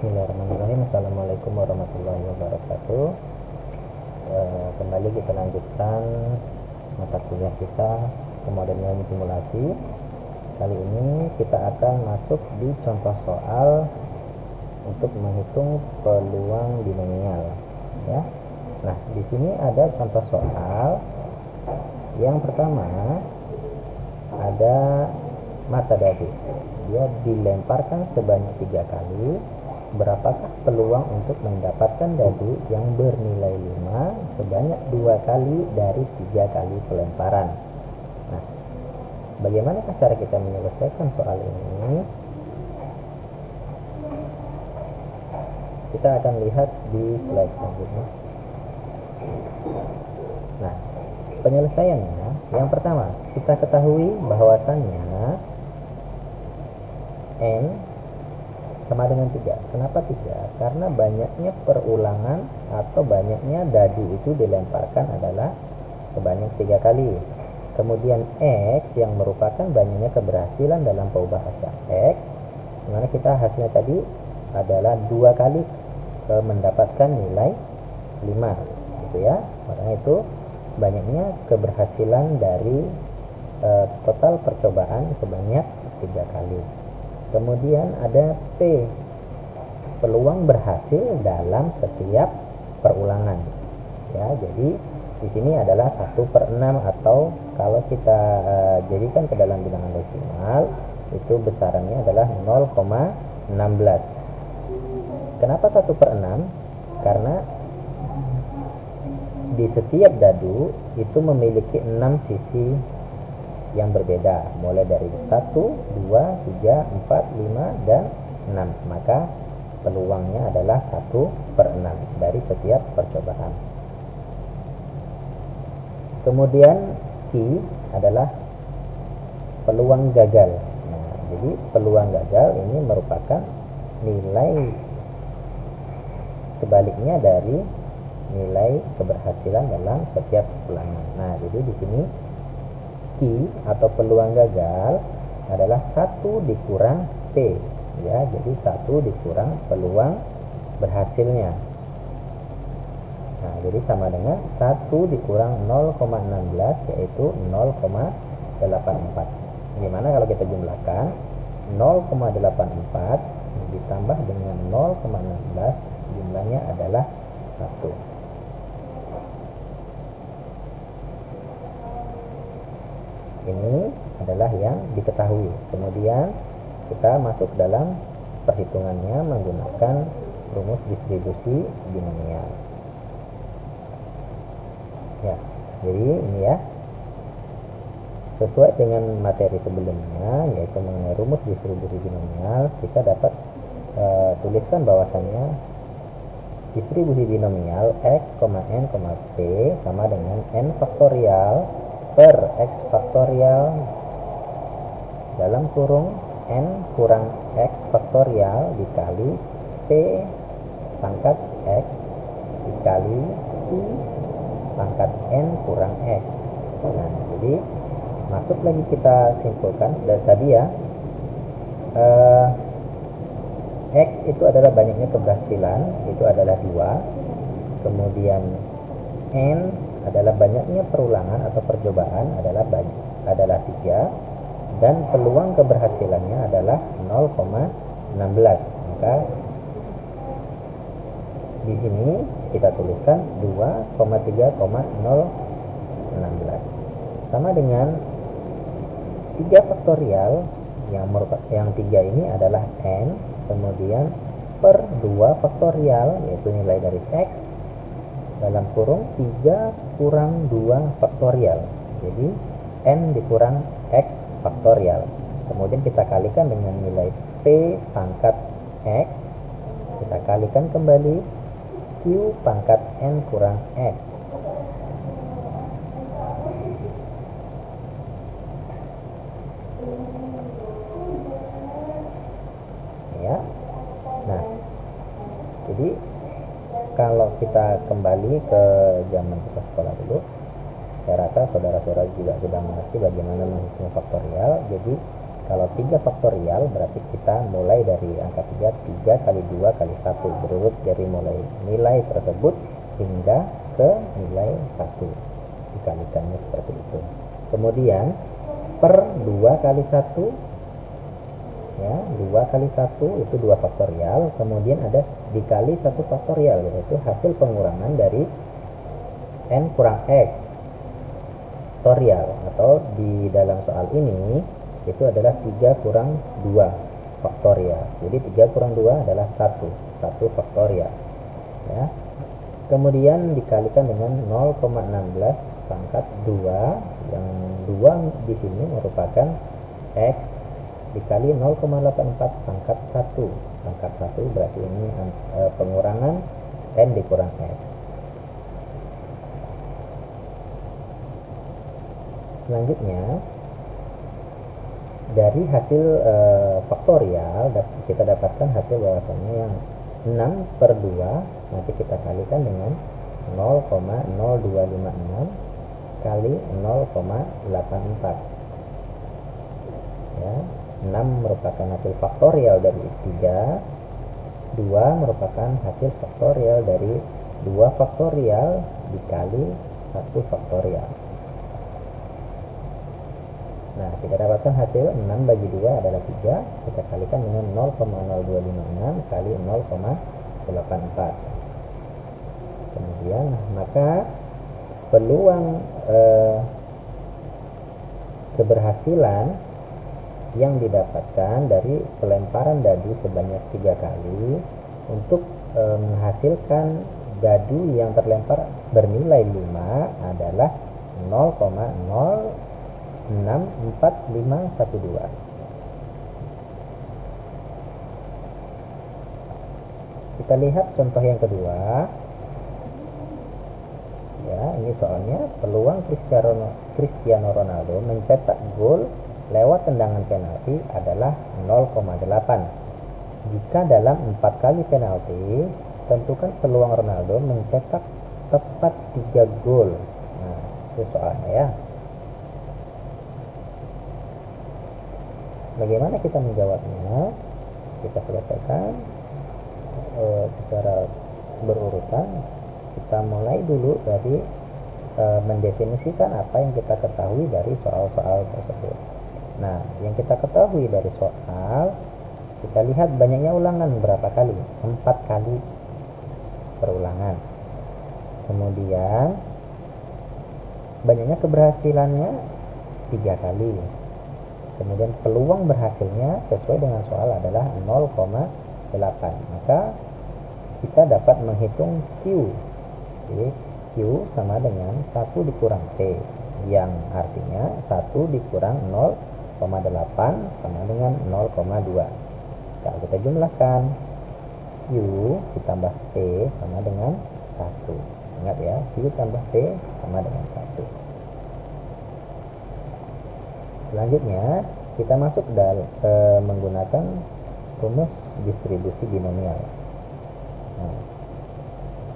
Bismillahirrahmanirrahim. Assalamualaikum warahmatullahi wabarakatuh. Kembali kita lanjutkan mata kuliah kita pemodern simulasi. Kali ini kita akan masuk di contoh soal untuk menghitung peluang binomial, ya. Nah, di sini ada contoh soal. Yang pertama ada mata dadu. Dia dilemparkan sebanyak 3 kali. Berapakah peluang untuk mendapatkan dadu yang bernilai 5 sebanyak 2 kali dari 3 kali pelemparan? Nah, bagaimana cara kita menyelesaikan soal ini? Kita akan lihat di slide selanjutnya. Nah, penyelesaiannya yang pertama, kita ketahui bahwasannya N sama dengan 3. Kenapa 3? Karena banyaknya perulangan atau banyaknya dadu itu dilemparkan adalah sebanyak 3 kali. Kemudian X yang merupakan banyaknya keberhasilan dalam pengubah acak X, dimana kita hasilnya tadi adalah 2 kali mendapatkan nilai 5, gitu ya. Makanya itu banyaknya keberhasilan dari total percobaan sebanyak 3 kali. Kemudian ada P, peluang berhasil dalam setiap perulangan, ya. Jadi di sini adalah 1/6, atau kalau kita jadikan ke dalam bilangan desimal itu besarannya adalah 0,16. Kenapa 1/6? Karena di setiap dadu itu memiliki 6 sisi yang berbeda, mulai dari 1, 2, 3, 4, 5, dan 6. Maka peluangnya adalah 1/6 dari setiap percobaan. Kemudian Q adalah peluang gagal. Nah, jadi peluang gagal ini merupakan nilai sebaliknya dari nilai keberhasilan dalam setiap ulangan. Nah, jadi di sini Q atau peluang gagal adalah 1 dikurang P, ya. Jadi 1 dikurang peluang berhasilnya. Nah, jadi sama dengan 1 dikurang 0,16, yaitu 0,84. Gimana kalau kita jumlahkan 0,84 ditambah dengan 0,16, jumlahnya adalah 1. Ini adalah yang diketahui. Kemudian kita masuk dalam perhitungannya menggunakan rumus distribusi binomial. Ya, jadi ini ya, sesuai dengan materi sebelumnya, yaitu mengenai rumus distribusi binomial, kita dapat tuliskan bahwasannya distribusi binomial x, n, p sama dengan n faktorial per x faktorial dalam kurung n kurang x faktorial dikali p pangkat x dikali q pangkat n kurang x. Nah, jadi masuk lagi kita simpulkan dari tadi ya, x itu adalah banyaknya keberhasilan, itu adalah 2. Kemudian n adalah banyaknya perulangan atau percobaan adalah 3, dan peluang keberhasilannya adalah 0,16. Maka di sini kita tuliskan 2,3,016 sama dengan 3 faktorial yang 3 ini adalah n, kemudian per 2 faktorial yaitu nilai dari x dalam kurung 3 kurang 2 faktorial. Jadi n dikurang x faktorial. Kemudian kita kalikan dengan nilai p pangkat x. Kita kalikan kembali q pangkat n kurang x. Ya. Nah, jadi kalau kita kembali ke zaman kita sekolah dulu, saya rasa saudara-saudara juga sudah mengerti bagaimana menghitung faktorial. Jadi Kalau 3 faktorial berarti kita mulai dari angka 3, 3 kali 2 kali 1, berurut dari mulai nilai tersebut hingga ke nilai 1, dikalikannya seperti itu. Kemudian per 2 kali 1, ya, 2 kali 1 itu 2 faktorial, kemudian ada dikali 1 faktorial, yaitu hasil pengurangan dari n kurang x faktorial, atau di dalam soal ini itu adalah 3 kurang 2 faktorial. Jadi 3 kurang 2 adalah 1 faktorial, ya. Kemudian dikalikan dengan 0,16 pangkat 2, yang 2 di sini merupakan x dikali 0,84 pangkat 1. Pangkat 1 berarti ini pengurangan n dikurang x. Selanjutnya, dari hasil faktorial kita dapatkan hasil bahwasanya yang 6 per 2 nanti kita kalikan dengan 0,0256 kali 0,84, ya. 6 merupakan hasil faktorial dari 3, 2 merupakan hasil faktorial dari 2 faktorial dikali 1 faktorial. Nah, kita dapatkan hasil 6 bagi 2 adalah 3, kita kalikan dengan 0,0256 kali 0,84. Kemudian, maka peluang keberhasilan yang didapatkan dari pelemparan dadu sebanyak 3 kali untuk menghasilkan dadu yang terlempar bernilai 5 adalah 0,064512. Kita lihat contoh yang kedua. Ya, ini soalnya peluang Cristiano Ronaldo mencetak gol lewat tendangan penalti adalah 0,8. Jika dalam 4 kali penalti, tentukan peluang Ronaldo mencetak tepat 3 gol. Nah, itu soalnya, ya. Bagaimana kita menjawabnya? Kita selesaikan secara berurutan. Kita mulai dulu dari mendefinisikan apa yang kita ketahui dari soal-soal tersebut. Nah, yang kita ketahui dari soal, kita lihat banyaknya ulangan berapa kali? 4 kali perulangan. Kemudian banyaknya keberhasilannya 3 kali. Kemudian peluang berhasilnya sesuai dengan soal adalah 0,8. Maka kita dapat menghitung Q. Jadi Q sama dengan 1 dikurang T, yang artinya 1 dikurang 0,8 sama dengan 0,2. Kalau kita jumlahkan, Q ditambah T sama dengan 1. Ingat, ya, Q tambah T sama dengan 1. Selanjutnya kita masuk menggunakan rumus distribusi binomial. Nah,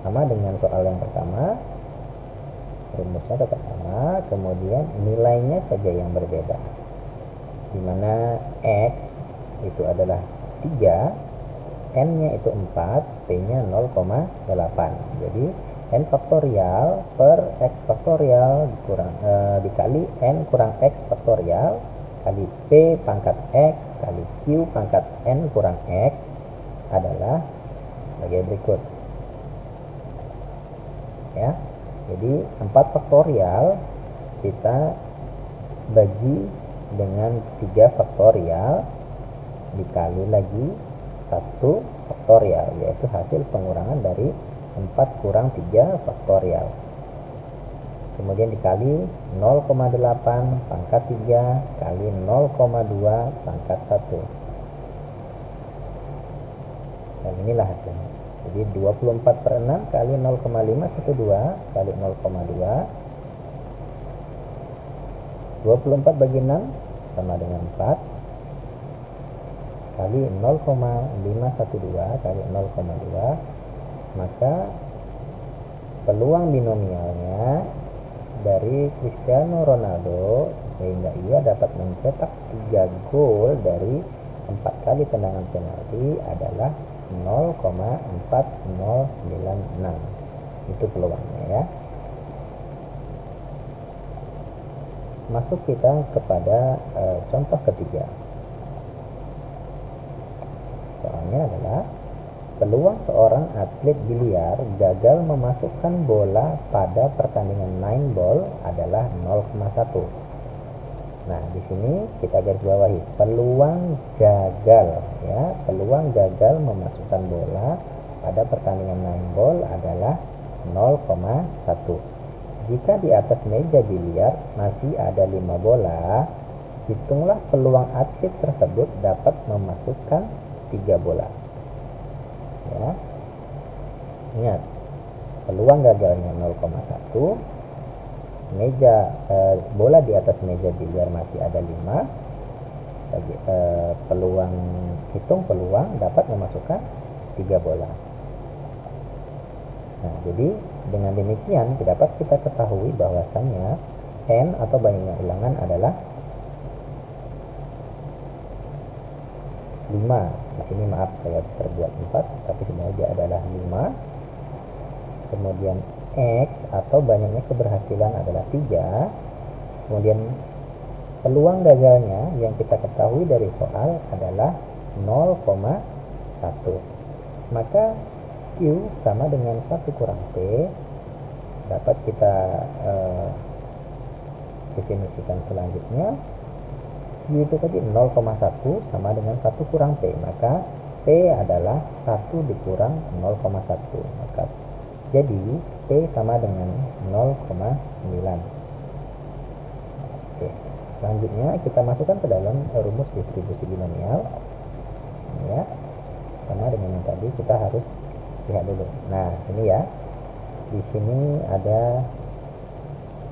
sama dengan soal yang pertama, rumusnya tetap sama, kemudian nilainya saja yang berbeda, di mana X itu adalah 3, N-nya itu 4, P-nya 0,8. Jadi N faktorial per X faktorial dikali N kurang X faktorial kali P pangkat X kali Q pangkat N kurang X adalah sebagai berikut, ya. Jadi 4 faktorial kita bagi dengan 3 faktorial dikali lagi 1 faktorial, yaitu hasil pengurangan dari 4 kurang 3 faktorial. Kemudian dikali 0,8 pangkat 3 kali 0,2 pangkat 1. Dan inilah hasilnya. Jadi 24 per 6 kali 0,512 kali 0,2. 24 bagi 6 sama dengan 4 kali 0,512 kali 0,2. Maka peluang binomialnya dari Cristiano Ronaldo sehingga ia dapat mencetak 3 gol dari 4 kali tendangan penalti adalah 0,4096. Itu peluangnya ya. Masuk kita kepada contoh ketiga. Soalnya adalah peluang seorang atlet biliar gagal memasukkan bola pada pertandingan 9 ball adalah 0,1. Nah, di sini kita garis bawahi peluang gagal ya, peluang gagal memasukkan bola pada pertandingan 9 ball adalah 0,1. Jika di atas meja biliar masih ada 5 bola, hitunglah peluang atlet tersebut dapat memasukkan 3 bola. Ya. Ingat, peluang gagalnya 0,1. Bola di atas meja biliar masih ada 5. Hitung peluang dapat memasukkan 3 bola. Nah, jadi dengan demikian dapat kita ketahui bahwasannya n atau banyaknya ulangan adalah 5. Di sini maaf saya terbuat 4, tapi sebenarnya dia adalah 5. Kemudian x atau banyaknya keberhasilan adalah 3. Kemudian peluang gagalnya yang kita ketahui dari soal adalah 0,1. Maka Q sama dengan 1 kurang P. Dapat kita definisikan selanjutnya. Q itu tadi 0,1 sama dengan 1 kurang P. Maka P adalah 1 dikurang 0,1. Maka jadi P sama dengan 0,9. Oke. Selanjutnya kita masukkan ke dalam rumus distribusi binomial. Ya. Sama dengan yang tadi, kita harus lihat dulu. Nah, sini ya. Di sini ada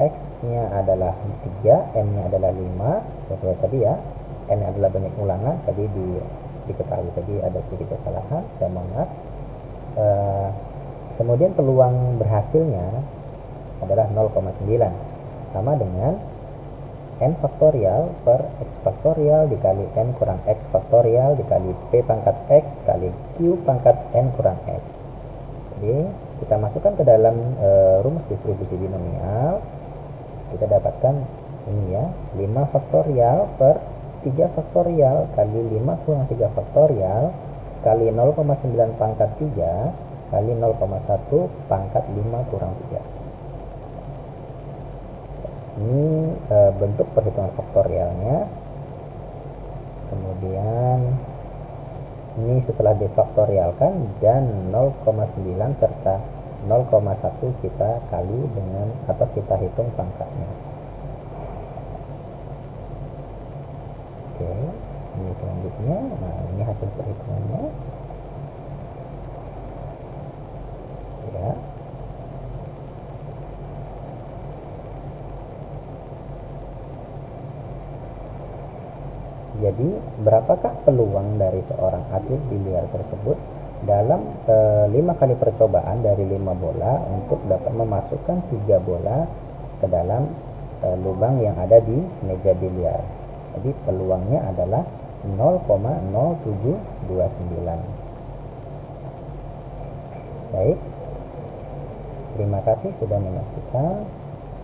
X-nya adalah 3, M-nya adalah 5, sesuai tadi ya. N adalah banyak ulangan, tadi diketahui tadi ada sedikit kesalahan, saya mohon maaf. Kemudian peluang berhasilnya adalah 0,9, sama dengan N faktorial per X faktorial dikali N kurang X faktorial dikali P pangkat X kali Q pangkat N kurang X. Jadi kita masukkan ke dalam rumus distribusi binomial, kita dapatkan ini ya, 5 faktorial per 3 faktorial kali 5 kurang 3 faktorial kali 0,9 pangkat 3 kali 0,1 pangkat 5 kurang 3. Ini bentuk perhitungan faktorialnya. Kemudian ini setelah difaktorialkan dan 0,9 serta 0,1 kita kali dengan atau kita hitung pangkatnya. Oke, ini selanjutnya. Nah, ini hasil perhitungannya. Ya. Jadi, berapakah peluang dari seorang atlet biliar tersebut dalam 5 kali percobaan dari 5 bola untuk dapat memasukkan 3 bola ke dalam lubang yang ada di meja biliar? Jadi, peluangnya adalah 0,0729. Baik. Terima kasih sudah menyaksikan.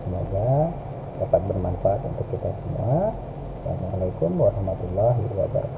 Semoga dapat bermanfaat untuk kita semua. Assalamualaikum warahmatullahi wabarakatuh.